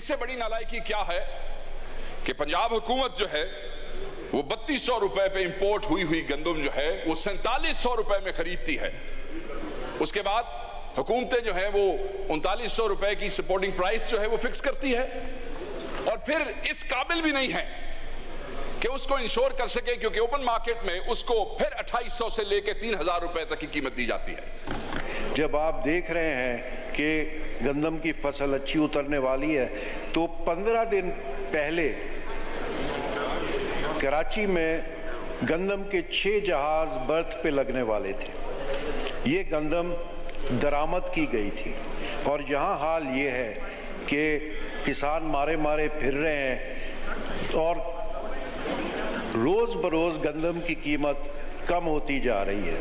इससे बड़ी नालायकी क्या है कि पंजाब हुकूमत जो है वो 3200 रुपए पे इंपोर्ट हुई गंदम जो है वो 4700 रुपए में खरीदती है। उसके बाद हुकूमतें जो है वो 3900 रुपए की सपोर्टिंग प्राइस जो है वो फिक्स करती है और फिर इस काबिल भी नहीं है कि उसको इंश्योर कर सके, क्योंकि ओपन मार्केट में उसको फिर 2800 से लेके 3000 रुपए तक की कीमत दी जाती है। जब आप देख रहे हैं कि गंदम की फसल अच्छी उतरने वाली है तो 15 दिन पहले कराची में गंदम के 6 जहाज बर्थ पे लगने वाले थे। ये गंदम दरामद की गई थी और यहाँ हाल ये है कि किसान मारे मारे फिर रहे हैं और रोज़ बरोज़ गंदम की कीमत कम होती जा रही है।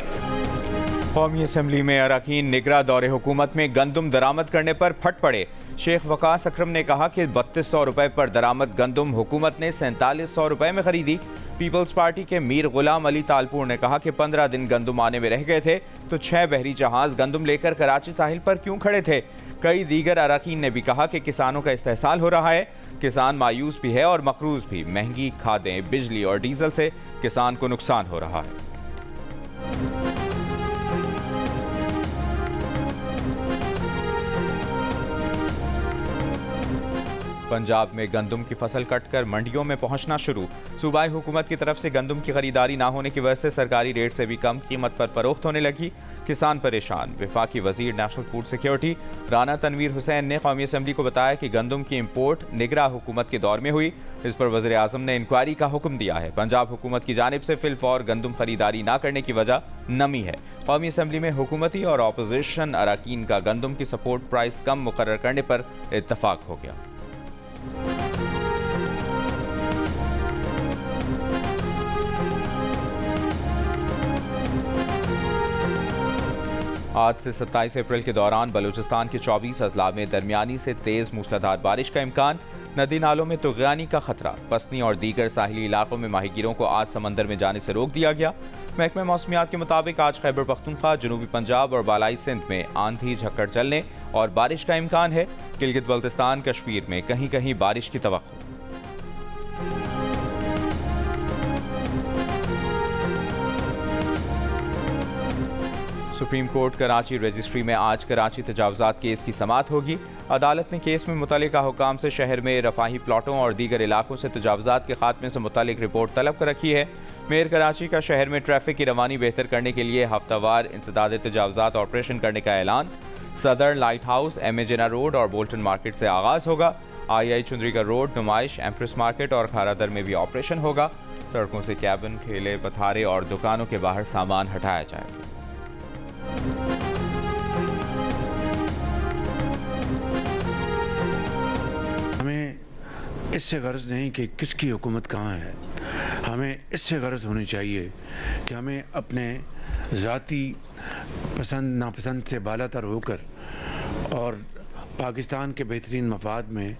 कौमी असम्बली में अरकान निगरां दौरे हुकूमत में गंदम दरामद करने पर फट पड़े। शेख वकास अकरम ने कहा कि 3200 रुपए पर दरामद गंदम हुकूमत ने 4700 रुपए में खरीदी। पीपल्स पार्टी के मीर गुलाम अली तालपुर ने कहा कि 15 दिन गंदम आने में रह गए थे तो 6 बहरी जहाज गंदम लेकर कराची साहिल पर क्यों खड़े थे। कई दीगर अरकान ने भी कहा कि किसानों का इस्तेहसाल हो रहा है। किसान मायूस भी है और मकरूज भी। महंगी खादें, बिजली और डीजल से किसान को नुकसान हो रहा है। पंजाब में गंदम की फसल कटकर मंडियों में पहुंचना शुरू। सूबाई हुकूमत की तरफ से गंदम की खरीदारी ना होने की वजह से सरकारी रेट से भी कम कीमत पर फरोख्त होने लगी। किसान परेशान। वफाकी वजीर national food security Rana Tanveer Hussain ने कौमी असम्बली को बताया कि गंदम की इम्पोर्ट निगरां हुकूमत के दौर में हुई। इस पर वज़ीर आज़म ने इंक्वायरी का हुक्म दिया है। पंजाब हुकूमत की जानिब से फिलफौर गंदम खरीदारी ना करने की वजह नमी है। कौमी असम्बली में हुकूमती और अपोजिशन अरकान का गंदम की सपोर्ट प्राइस कम मुकर्रर करने पर इत्तफाक हो गया। आज से 27 अप्रैल के दौरान बलूचिस्तान के 24 अजला में दरमियानी से तेज मूसलाधार बारिश का इम्कान। नदी नालों में तुग़यानी का खतरा। पसनी और दीगर साहिली इलाकों में माहीगीरों को आज समंदर में जाने से रोक दिया गया। महकमा मौसमियात के मुताबिक आज खैबर पख्तूनख्वा, जनूबी पंजाब और बालाई सिंध में आंधी झक्कड़ चलने और बारिश का इम्कान है। गिलगित बल्तिस्तान, कश्मीर में कहीं कहीं बारिश की तवक्को। सुप्रीम कोर्ट कराची रजिस्ट्री में आज कराची तजावुज़ात केस की समाअत होगी। अदालत ने केस में मुतल्लिका हुकाम से शहर में रफाही प्लाटों और दीगर इलाकों से तजावुज़ात के खात्मे से मुतल्लिक रिपोर्ट तलब कर रखी है। मेयर कराची का शहर में ट्रैफिक की रवानी बेहतर करने के लिए हफ्तावार इंसदाद तजावुज़ात ऑपरेशन करने का ऐलान। सदर लाइट हाउस, एम.ए. जिना रोड और बोल्टन मार्केट से आगाज़ होगा। आई चुंदरीगढ़ रोड, नुमाइश, एम्प्रेस मार्केट और खारादर में भी ऑपरेशन होगा। सड़कों से कैबिन, ठेले, पथारे और दुकानों के बाहर सामान हटाया जाएगा। हमें इससे गर्ज नहीं कि किसकी हुकूमत कहाँ है। हमें इससे गर्ज होनी चाहिए कि हमें अपने ज़ाती पसंद नापसंद से बालातर होकर और पाकिस्तान के बेहतरीन मफाद में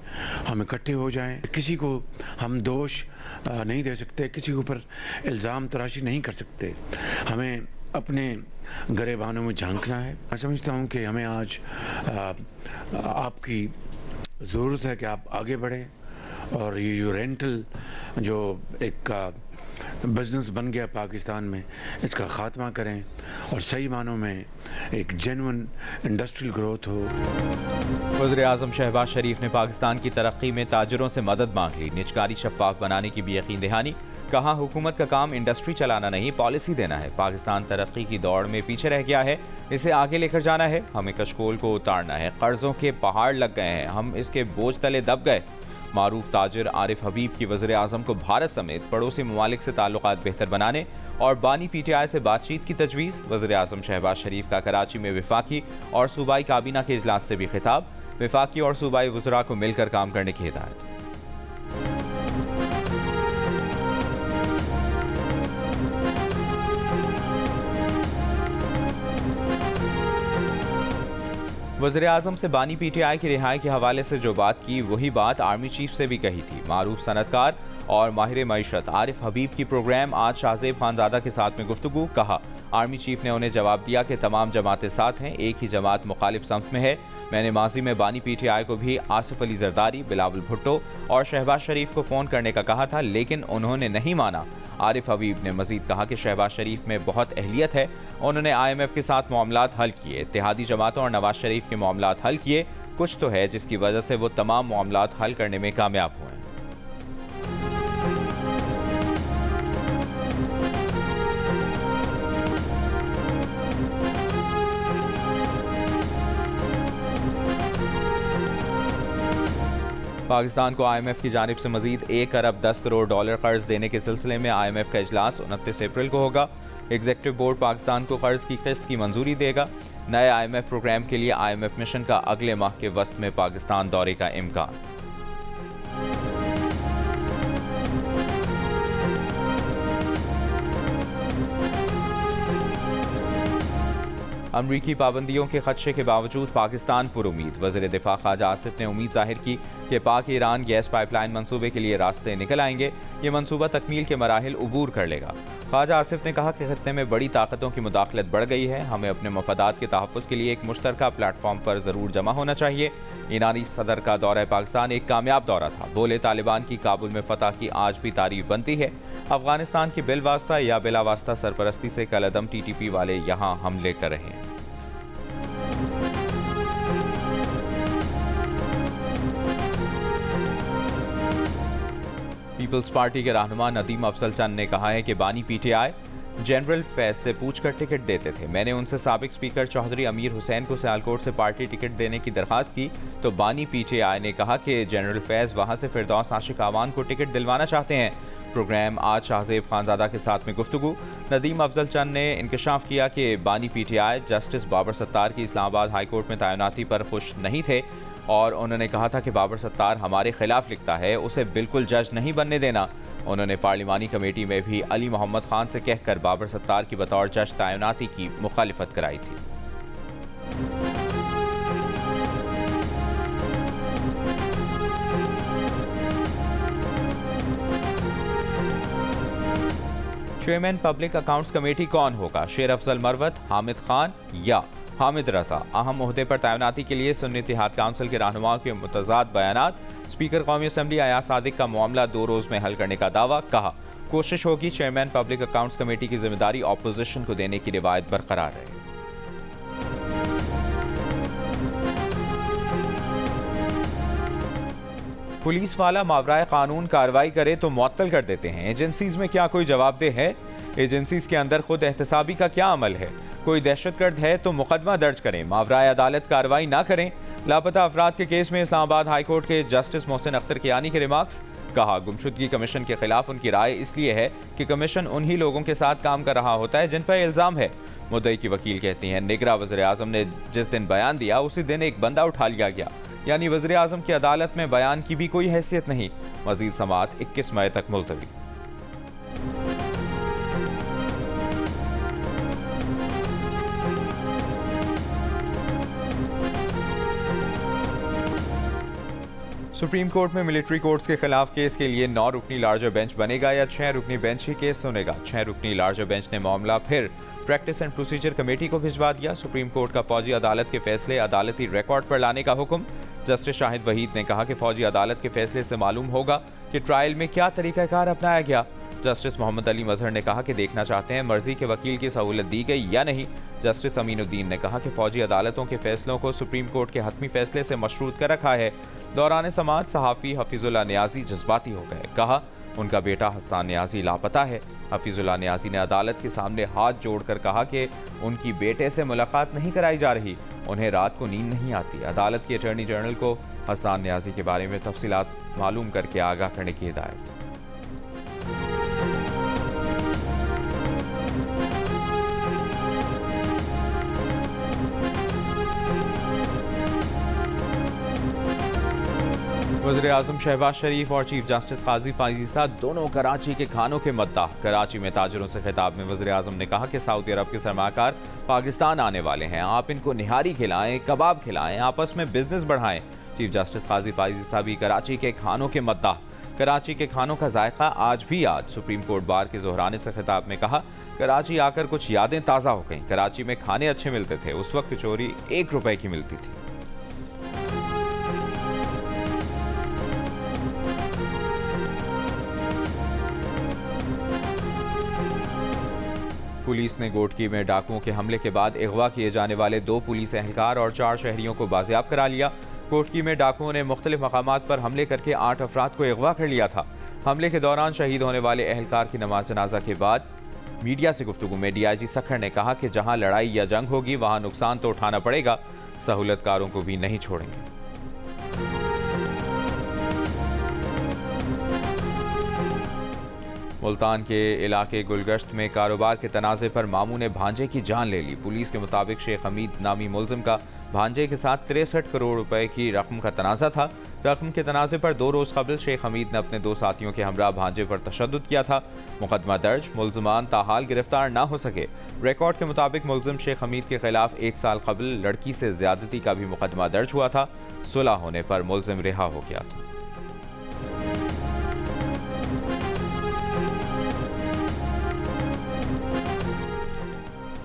हम इकट्ठे हो जाएं। किसी को हम दोष नहीं दे सकते, किसी के ऊपर इल्ज़ाम तराशी नहीं कर सकते। हमें अपने गरेबानों में झांकना है। मैं समझता हूँ कि हमें आज आपकी ज़रूरत है कि आप आगे बढ़ें और ये जो रेंटल जो एक बिज़नेस बन गया पाकिस्तान में, इसका ख़ात्मा करें और सही मानों में एक जेन्युइन इंडस्ट्रियल ग्रोथ हो। वज़ीर आज़म शहबाज शरीफ ने पाकिस्तान की तरक्की में ताजरों से मदद मांग ली। निजकारी शफ़ाफ बनाने की भी यकीन दहानी। कहा हुकूमत का काम इंडस्ट्री चलाना नहीं, पॉलिसी देना है। पाकिस्तान तरक्की की दौड़ में पीछे रह गया है, इसे आगे लेकर जाना है। हमें कशकोल को उतारना है। कर्ज़ों के पहाड़ लग गए हैं, हम इसके बोझ तले दब गए। मारूफ ताजिर आरिफ हबीब की वज़ीर आज़म को भारत समेत पड़ोसी ममालिक से ताल्लुकात बेहतर बनाने और बानी PTI से बातचीत की तजवीज़। वज़ीर आज़म शहबाज शरीफ का कराची में वफाकी और सूबाई काबीना के इजलास से भी खिताब। वफाकी और सूबाई वज़रा को मिलकर काम करने की हिदायत। वज़ीर आज़म से बानी PTI की रिहाई के हवाले से जो बात की वही बात आर्मी चीफ से भी कही थी। मारूफ सनतकार और माहिर मईशत आरिफ हबीब की प्रोग्राम आज शाहजेब खानजादा के साथ में गुफ्तगू। कहा, आर्मी चीफ ने उन्हें जवाब दिया कि तमाम जमातें साथ हैं, एक ही जमात मुखालिफ समत में है। मैंने माजी में बानी PTI को भी आसिफ अली जरदारी, बिलावल भुट्टो और शहबाज शरीफ को फ़ोन करने का कहा था, लेकिन उन्होंने नहीं माना। आरिफ हबीब ने मजीद कहा कि शहबाज शरीफ में बहुत अहलियत है, उन्होंने IMF के साथ मामलात हल किए, इत्तेहादी जमातों और नवाज शरीफ के मामलात हल किए। कुछ तो है जिसकी वजह से वो तमाम मामलात हल करने में कामयाब हुए। पाकिस्तान को IMF की जानिब से मजीद 1 अरब 10 करोड़ डॉलर कर्ज देने के सिलसिले में IMF का इजलास 29 अप्रैल को होगा। एग्जीक्यूटिव बोर्ड पाकिस्तान को कर्ज की किस्त की मंजूरी देगा। नए IMF प्रोग्राम के लिए IMF मिशन का अगले माह के वस्त में पाकिस्तान दौरे का इम्कान। अमरीकी पाबंदियों के खदशे के बावजूद पाकिस्तान पुरुमीद। वज़ीर दिफा ख्वाजा आसिफ ने उम्मीद जाहिर की कि पाक ईरान गैस पाइपलाइन मंसूबे के लिए रास्ते निकल आएंगे। ये मंसूबा तकमील के मराहिल उबूर कर लेगा। ख्वाजा आसिफ ने कहा कि खत्ते में बड़ी ताकतों की मुदाखलत बढ़ गई है, हमें अपने मफादात के तहफ़्फ़ुज़ के लिए एक मुश्तरका प्लेटफॉर्म पर ज़रूर जमा होना चाहिए। ईरानी सदर का दौरा पाकिस्तान एक कामयाब दौरा था। बोले, तालिबान की काबुल में फतह की आज भी तारीफ बनती है। अफगानिस्तान की बिलवास्ता या बिलावास्ता सरपरस्ती से कलअदम TTP वाले यहाँ हमले कर रहे हैं। पीपल्स पार्टी के रहनुमा नदीम अफजल चंद ने कहा है कि बानी PTI जनरल फैज से पूछकर टिकट देते थे। मैंने उनसे साबिक स्पीकर चौधरी अमीर हुसैन को सियालकोट से पार्टी टिकट देने की दरख्वास्त की तो बानी PTI ने कहा कि जनरल फैज वहां से फिरदौस आशिक आवान को टिकट दिलवाना चाहते हैं। प्रोग्राम आज शाहजेब खानजादा के साथ में गुफ्तगू। नदीम अफजल चंद ने इंकशाफ किया कि बानी PTI जस्टिस बाबर सत्तार की इस्लामाबाद हाई कोर्ट में तैनाती पर खुश नहीं थे और उन्होंने कहा था कि बाबर सत्तार हमारे खिलाफ लिखता है, उसे बिल्कुल जज नहीं बनने देना। उन्होंने पार्लिमानी कमेटी में भी अली मोहम्मद खान से कहकर बाबर सत्तार की बतौर जज तैनाती की मुखालिफत कराई थी। चेयरमैन पब्लिक अकाउंट्स कमेटी कौन होगा? शेर अफजल मरवत, हामिद खान या हामिद रजा? अहम ओहदे पर तैनाती के लिए सुन्नी इत्तेहाद काउंसिल के रहनुमाओं के मुतज़ाद बयानात। स्पीकर कौमी असम्बली अयाज सादिक का मामला 2 रोज़ में हल करने का दावा। कहा, कोशिश होगी चेयरमैन पब्लिक अकाउंट्स कमेटी की जिम्मेदारी ऑपोजिशन को देने की रिवायत बरकरार रहे। पुलिस वाला मावराए कानून कार्रवाई करे तो मुअत्तल कर देते हैं। एजेंसीज में क्या कोई जवाबदेह है? एजेंसीज के अंदर खुद एहतसाबी का क्या अमल है? कोई दहशतगर्द है तो मुकदमा दर्ज करें, मावराए अदालत कार्रवाई ना करें। लापता अफराद के केस में इस्लामाबाद हाई कोर्ट के जस्टिस मोहसिन अख्तर कियानी के रिमार्क्स। कहा, गुमशुदगी कमीशन के खिलाफ उनकी राय इसलिए है कि कमीशन उन्हीं लोगों के साथ काम कर रहा होता है जिन पर इल्ज़ाम है। मुद्दई की वकील कहती हैं, निगरां वज़ीर आज़म ने जिस दिन बयान दिया उसी दिन एक बंदा उठा लिया गया, यानी वज़ीर आज़म की अदालत में बयान की भी कोई हैसियत नहीं। मज़ीद समाअत 21 मई तक मुलतवी। सुप्रीम कोर्ट में मिलिट्री कोर्ट्स के खिलाफ केस के लिए 9 रुकनी लार्जर बेंच बनेगा या 6 रुकनी बेंच ही केस सुनेगा? 6 रुकनी लार्जर बेंच ने मामला फिर प्रैक्टिस एंड प्रोसीजर कमेटी को भिजवा दिया। सुप्रीम कोर्ट का फौजी अदालत के फैसले अदालती रिकॉर्ड पर लाने का हुक्म। जस्टिस शाहिद वहीद ने कहा कि फौजी अदालत के फैसले से मालूम होगा कि ट्रायल में क्या तरीकाकार अपनाया गया। जस्टिस मोहम्मद अली मजहर ने कहा कि देखना चाहते हैं मर्जी के वकील की सहूलत दी गई या नहीं। जस्टिस अमीनुद्दीन ने कहा कि फौजी अदालतों के फैसलों को सुप्रीम कोर्ट के हतमी फैसले से मशरूत कर रखा है। दौरान समाअत सहाफ़ी हफीजुल्लाह नियाज़ी जज्बाती हो गए। कहा, उनका बेटा हसन नियाज़ी लापता है। हफीजुल्लाह नियाज़ी ने अदालत के सामने हाथ जोड़कर कहा कि उनकी बेटे से मुलाकात नहीं कराई जा रही, उन्हें रात को नींद नहीं आती। अदालत के अटॉर्नी जनरल को हसन नियाज़ी के बारे में तफसीलात मालूम करके आगाह करने की हिदायत। वज़ीर-ए-आज़म शहबाज शरीफ और चीफ जस्टिस काजी फायज़ी दोनों कराची के खानों के मद्दाह। कराची में ताजरों से खिताब में वज़ीर-ए-आज़म ने कहा कि सऊदी अरब के सरमाकार पाकिस्तान आने वाले हैं, आप इनको निहारी खिलाएं, कबाब खिलाएं, आपस में बिजनेस बढ़ाएं। चीफ जस्टिस काजी फायज़ी भी कराची के खानों के मद्दाह। कराची के खानों का जायका आज भी याद। सुप्रीम कोर्ट बार के ज़ोहराने से खिताब में कहा, कराची आकर कुछ यादें ताज़ा हो गईं। कराची में खाने अच्छे मिलते थे, उस वक्त कचौरी 1 रुपए की मिलती थी। पुलिस ने गोटकी में डाकुओं के हमले के बाद अगवा किए जाने वाले 2 पुलिस एहलकार और 4 शहरियों को बाजियाब करा लिया। गोटकी में डाकुओं ने मुख्तलिफ मकामात पर हमले करके 8 अफराद को अगवा कर लिया था। हमले के दौरान शहीद होने वाले एहलकार की नमाज जनाजा के बाद मीडिया से गुफ्तगू में DIG सखर ने कहा कि जहां लड़ाई या जंग होगी वहां नुकसान तो उठाना पड़ेगा, सहूलतकारों को भी नहीं छोड़ेंगे। मुल्तान के इलाके गुलगश्त में कारोबार के तनाज़े पर मामू ने भांजे की जान ले ली। पुलिस के मुताबिक शेख हमीद नामी मुलजिम का भांजे के साथ 63 करोड़ रुपए की रकम का तनाज़ा था। रकम के तनाज़े पर 2 रोज़ कबल शेख हमीद ने अपने 2 साथियों के हमरा भांजे पर तशद्दुद किया था। मुकदमा दर्ज, मुलजमान ताहाल गिरफ्तार ना हो सके। रिकॉर्ड के मुताबिक मुलजिम शेख हमीद के खिलाफ 1 साल कबल लड़की से ज्यादती का भी मुकदमा दर्ज हुआ था। सुलह होने पर मुलजिम रिहा हो गया था।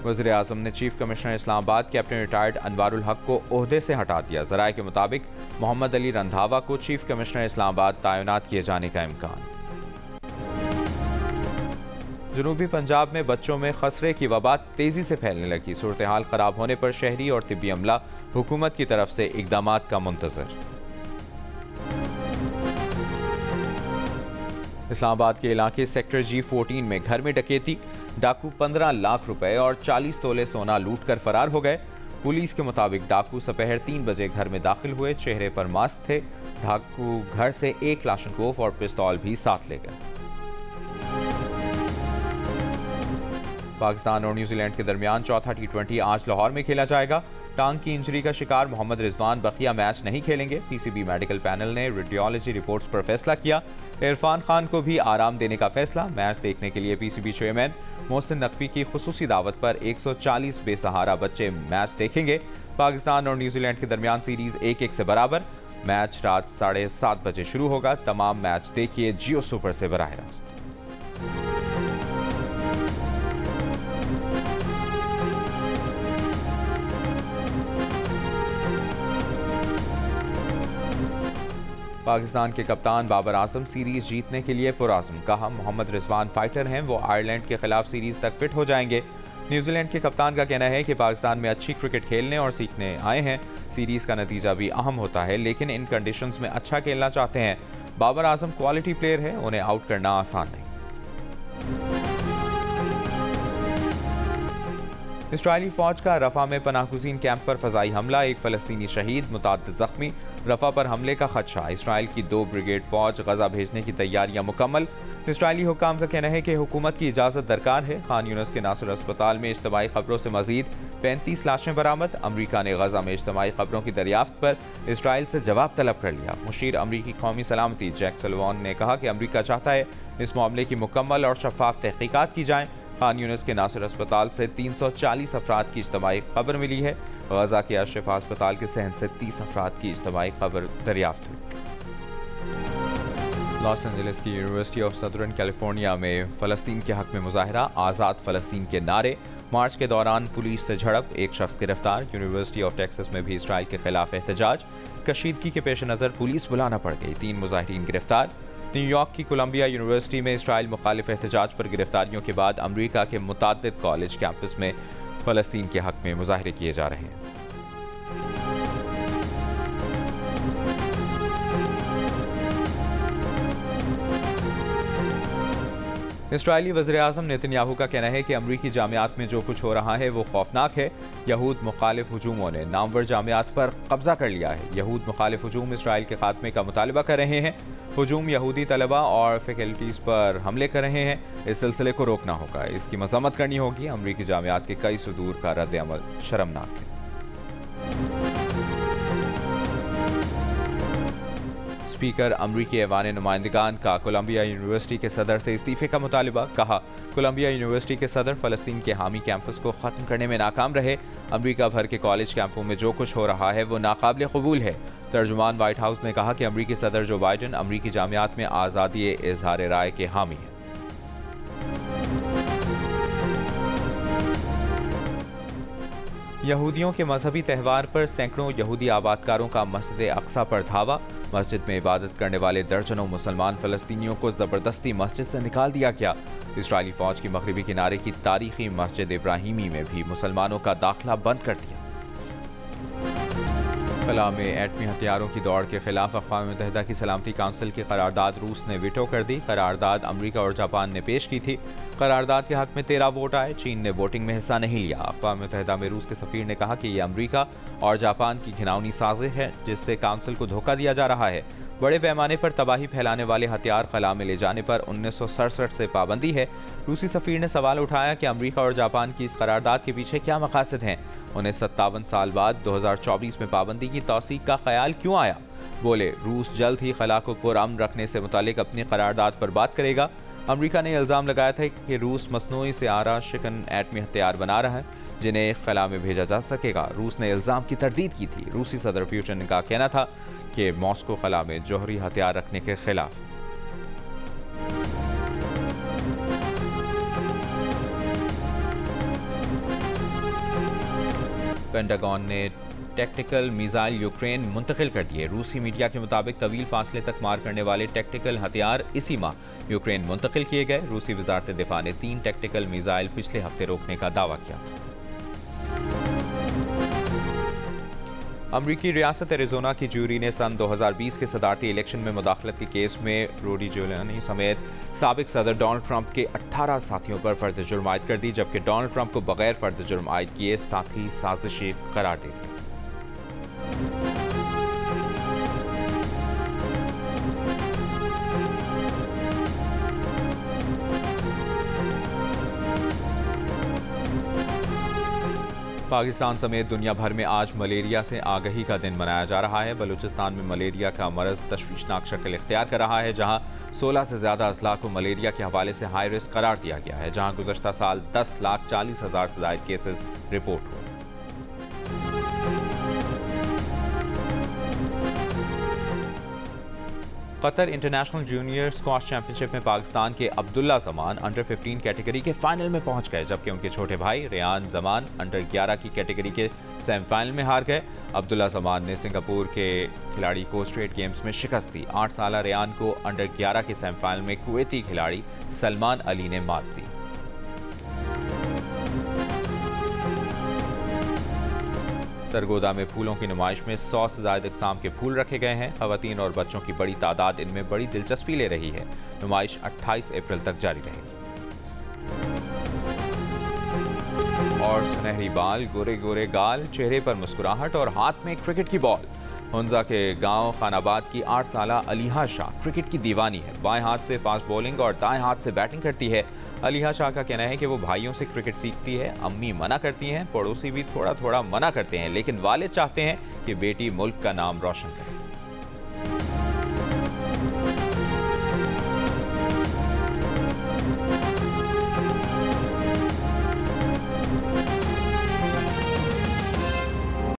वज़ीर आज़म ने chief commissioner Islamabad captain retired Anwarul हक को ओहदे से हटा दिया। ज़राए के मुताबिक मोहम्मद अली रंधावा को चीफ कमिश्नर इस्लामाबाद तैनात किए जाने का इम्कान। जनूबी पंजाब में बच्चों में खसरे की वबा तेजी से फैलने लगी। सूरत हाल खराब होने पर शहरी और तिब्बी अमला हुकूमत की तरफ से इकदामात का मुंतज़र। इस्लामाबाद के इलाके सेक्टर G14 में घर में डकैती, डाकू 15 लाख रुपए और 40 तोले सोना लूट कर फरार हो गए। पुलिस के मुताबिक डाकू दोपहर 3 बजे घर में दाखिल हुए, चेहरे पर मास्क थे। डाकू घर से एक क्लाशनकोफ और पिस्तौल भी साथ ले गए। पाकिस्तान और न्यूजीलैंड के दरमियान चौथा T20 आज लाहौर में खेला जाएगा। टांग की इंजरी का शिकार मोहम्मद रिजवान बकिया मैच नहीं खेलेंगे। PCB मेडिकल पैनल ने रेडियोलॉजी रिपोर्ट्स पर फैसला किया। इरफान खान को भी आराम देने का फैसला। मैच देखने के लिए PCB चेयरमैन मोहसिन नकवी की खुसूसी दावत पर 140 बेसहारा बच्चे मैच देखेंगे। पाकिस्तान और न्यूजीलैंड के दरमियान सीरीज 1-1 से बराबर। मैच रात 7:30 बजे शुरू होगा। तमाम मैच देखिए जियो सुपर से बराह रास्त। पाकिस्तान के कप्तान बाबर आजम सीरीज जीतने के लिए पुरआज़म। कहा, मोहम्मद रिजवान फाइटर हैं, वो आयरलैंड के खिलाफ सीरीज तक फिट हो जाएंगे। न्यूजीलैंड के कप्तान का कहना है कि पाकिस्तान में अच्छी क्रिकेट खेलने और सीखने आए हैं। सीरीज का नतीजा भी अहम होता है, लेकिन इन कंडीशंस में अच्छा खेलना चाहते हैं। बाबर आजम क्वालिटी प्लेयर है, उन्हें आउट करना आसान नहीं। इस्राइली फौज का रफा में पनाहगुज़ीन कैंप पर फजाई हमला, एक फ़लस्तीनी शहीद, मुताद्दिद ज़ख्मी। रफा पर हमले का खदशा, इसराइल की 2 ब्रिगेड फौज गजा भेजने की तैयारियां मुकम्मल। इसराइली हुक्काम का कहना है कि हुकूमत की इजाज़त दरकार है। खान यूनिस के नासिर अस्पताल में इज्तमाई खबरों से मजीद 35 लाशें बरामद। अमरीका ने गजा में इज्तमाई खबरों की दरियाफ्त पर इसराइल से जवाब तलब कर लिया। मुशीर अमरीकी कौमी सलामती जैक सल्वान ने कहा कि अमरीका चाहता है इस मामले की मुकम्मल और शफाफ तहकीकात की जाएँ। खान यूनिस के नासिर अस्पताल से 340 अफराद की इज्तमाई खबर मिली है। गजा के अशरफ अस्पताल के सहन से 30 अफराद की इज्तमाई खबर दरियाफ्त हुई। लॉस एंजलिस की यूनिवर्सिटी ऑफ सदर्न कैलिफोर्निया में फ़लस्तीन के हक में मुजाहरा, आज़ाद फ़लस्तीन के नारे। मार्च के दौरान पुलिस से झड़प, एक शख्स गिरफ्तार। यूनिवर्सिटी ऑफ टेक्सास में भी इसराइल के खिलाफ एहतजाज। कशीदगी के पेश नज़र पुलिस बुलाना पड़ गई, 3 मुजाहिरीन गिरफ्तार। न्यूयॉर्क की कोलंबिया यूनिवर्सिटी में इसराइल मुखालिफ एहतजाज पर गिरफ्तारियों के बाद अमरीका के मुताद्दिद कॉलेज कैंपस में फ़लस्तीन के हक में मुजाहरे किए जा रहे हैं। इस्राइली वज़ीर-ए-आज़म नेतन्याहू का कहना है कि अमरीकी जामियात में जो कुछ हो रहा है वो खौफनाक है। यहूद मुखालिफ हुजूमों ने नामवर जामियात पर कब्जा कर लिया है। यहूद मुखालिफ हुजूम इसराइल के खात्मे का मुतालबा कर रहे हैं। हुजूम यहूदी तलबा और फैकल्टीज़ पर हमले कर रहे हैं। इस सिलसिले को रोकना होगा, इसकी मज़म्मत करनी होगी। अमरीकी जामियात के कई सुदूर का रद्द अमल शर्मनाक है। स्पीकर अमरीकी ऐवान नुमाइंदगान का कोलंबिया यूनिवर्सिटी के सदर से इस्तीफे का मुतालबा। कहा, कोलंबिया यूनिवर्सिटी के सदर फ़लस्तीन के हामी कैंपस को ख़त्म करने में नाकाम रहे। अमरीका भर के कॉलेज कैंपों में जो कुछ हो रहा है वो नाकाबिल कबूल है। तर्जुमान व्हाइट हाउस ने कहा कि अमरीकी सदर जो बाइडन अमरीकी जामियात में आज़ादी इजहार राय के हामी हैं। यहूदियों के मजहबी त्यौहार पर सैकड़ों यहूदी आबादकारों का मस्जिद अक्सा पर धावा। मस्जिद में इबादत करने वाले दर्जनों मुसलमान फ़लस्तीनियों को ज़बरदस्ती मस्जिद से निकाल दिया गया। इजरायली फ़ौज की मगरिबी किनारे की तारीखी मस्जिद इब्राहिमी में भी मुसलमानों का दाखिला बंद कर दिया। खला में एटमी हथियारों की दौड़ के खिलाफ अक़वाम मुत्तहिदा की सलामती काउंसिल की करारदाद रूस ने वीटो कर दी। करारदाद अमरीका और जापान ने पेश की थी। करारदाद के हक में 13 वोट आए। चीन ने वोटिंग में हिस्सा नहीं लिया। अक़वाम मुत्तहिदा में रूस के सफ़ीर ने कहा कि ये अमरीका और जापान की घिनौनी साजिश है जिससे काउंसिल को धोखा दिया जा रहा है। बड़े पैमाने पर तबाही फैलाने वाले हथियार खला में ले जाने पर 1967 से पाबंदी है। रूसी सफ़ीर ने सवाल उठाया कि अमरीका और जापान की इस करारदाद के पीछे क्या मकासद हैं। उन्हें 57 साल बाद 2024 में पाबंदी की तौसीक का ख्याल क्यों आया। बोले, रूस जल्द ही खला को पुरअमन रखने से मुतालिक अपनी करारदाद पर बात करेगा। अमरीका ने इल्ज़ाम लगाया था कि रूस मसनूई से आरा शिकन एटमी हथियार बना रहा है जिन्हें खला में भेजा जा सकेगा। रूस ने इल्ज़ाम की तरदीद की थी। रूसी सदर पुतिन का कहना था कि मॉस्को खला में जौहरी हथियार रखने के खिलाफ। पेंटागन ने टैक्टिकल मिसाइल यूक्रेन मुंतकिल कर दिए। रूसी मीडिया के मुताबिक तवील फासले तक मार करने वाले टैक्टिकल हथियार इसी माह यूक्रेन मुंतकिल किए गए। रूसी वजारत दिफा ने 3 टैक्टिकल मिसाइल पिछले हफ्ते रोकने का दावा किया था। अमरीकी रियासत एरिज़ोना की ज्यूरी ने सन 2020 के सदारती इलेक्शन में मुदाखलत के केस में रूडी गियुलियानी समेत साबिक सदर डोनाल्ड ट्रंप के 18 साथियों पर फर्द जुर्म आयद कर दी, जबकि डोनाल्ड ट्रंप को बगैर फर्द जुर्म आयद किए साथी साजिशी करार दे दी। पाकिस्तान समेत दुनिया भर में आज मलेरिया से आगाही का दिन मनाया जा रहा है। बलूचिस्तान में मलेरिया का मरज तशवीशनाक शक्ल इख्तियार कर रहा है, जहां 16 से ज़्यादा अजला को मलेरिया के हवाले से हाई रिस्क करार दिया गया है, जहां गुज़श्ता साल 10,40,000 से ज़ायद केसेस रिपोर्ट हुए। Qatar international junior squash championship में पाकिस्तान के अब्दुल्ला जमान अंडर 15 कैटेगरी के फाइनल में पहुंच गए, जबकि उनके छोटे भाई रेयान जमान अंडर 11 की कैटेगरी के सेमीफाइनल में हार गए। अब्दुल्ला जमान ने सिंगापुर के खिलाड़ी को स्ट्रेट गेम्स में शिकस्त दी। 8 साला रेयान को अंडर 11 के सेमीफाइनल में कुवैती खिलाड़ी सलमान अली ने मात दी। सरगोदा में फूलों की नुमाइश में 100 से ज़ायद इक़साम के फूल रखे गए हैं। ख़वातीन और बच्चों की बड़ी तादाद इनमें बड़ी दिलचस्पी ले रही है। नुमाइश 28 अप्रैल तक जारी रहेगी। और सुनहरी बाल, गोरे गोरे गाल, चेहरे पर मुस्कुराहट और हाथ में क्रिकेट की बॉल। हुंजा के गांव खानाबाद की 8 साला अलीहा शाह क्रिकेट की दीवानी है। बाएं हाथ से फास्ट बॉलिंग और दाएं हाथ से बैटिंग करती है। अलीहा शाह का कहना है कि वो भाइयों से क्रिकेट सीखती है। अम्मी मना करती हैं, पड़ोसी भी थोड़ा थोड़ा मना करते हैं, लेकिन वालिद चाहते हैं कि बेटी मुल्क का नाम रोशन करे।